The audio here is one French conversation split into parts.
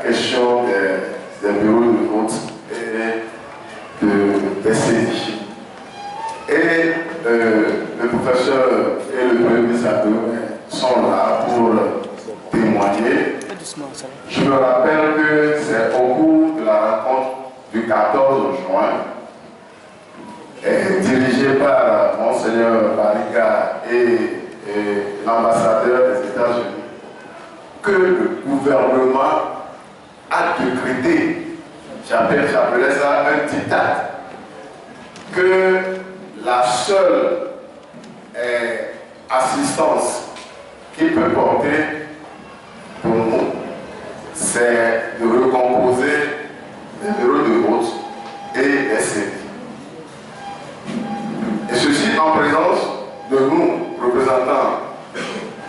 question des bureaux de vote et des CDI. Et le professeur et le premier ministre sont là pour témoigner. Je me rappelle que c'est au cours de la rencontre du 14 juin, dirigée par Monseigneur Bariga et l'ambassadeur des États-Unis, que le gouvernement a décrété, j'appelais ça un diktat, que la seule assistance qu'il peut porter pour nous, c'est de recomposer les bureaux de vote et les CDI. Et ceci en présence de nous, représentants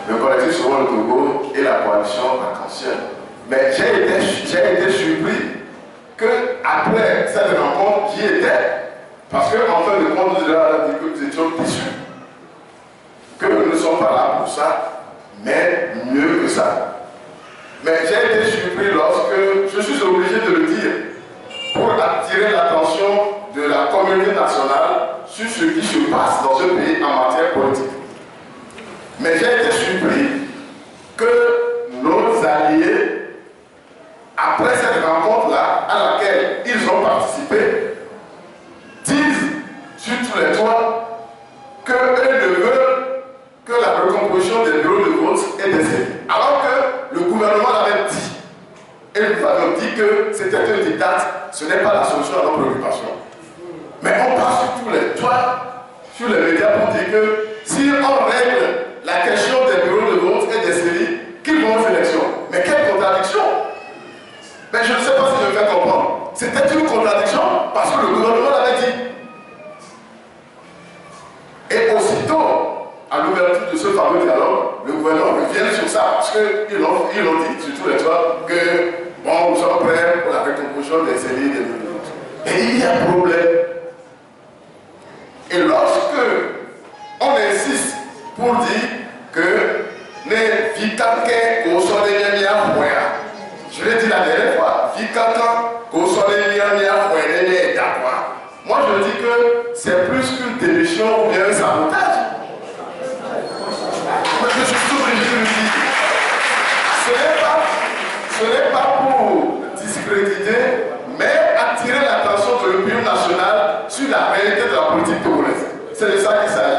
le collectif Sauvons le Togo et la coalition arc-en-ciel. Mais j'ai été surpris qu'après cette rencontre, j'y étais, parce qu'en fin de compte, nous avons dit que nous étions déçus, que nous ne sommes pas là pour ça, mais mieux que ça. Mais j'ai été surpris lorsque je suis obligé de le dire, pour attirer l'attention de la communauté nationale sur ce qui se passe dans ce pays en matière politique. Mais j'ai été surpris que nos alliés, après cette rencontre-là, à laquelle ils ont participé, disent sur tous les toits qu'eux ne veulent que la recomposition des bureaux de vote et des CDI. Alors que le gouvernement l'avait dit. Et nous avons dit que c'était un diktat, ce n'est pas la solution à nos préoccupations. Mais on passe sur tous les toits, sur les médias pour dire que si on règle la question des bureaux de vote et des CDI, qu'ils vont aux élections. Mais quelle contradiction! Mais je ne sais pas si je vais comprendre. C'était une contradiction parce que le gouvernement l'avait dit. Et aussitôt, à l'ouverture de ce fameux dialogue, le gouvernement revient sur ça parce qu'ils l'ont dit sur tous les toits que bon, nous sommes prêts pour la recomposition des CDI des bureaux de vote. Et il y a un problème. Et lorsque on insiste pour dire que les Vikake au soleil je l'ai dit la dernière fois, Vikaka au soleil moi je dis que c'est plus qu'une démission ou bien un sabotage. Mais je suis obligé de le dire. Ce n'est pas pour discréditer, mais attirer l'attention de l'opinion nationale sur la réalité de la politique togolaise. C'est de ça qu'il s'agit.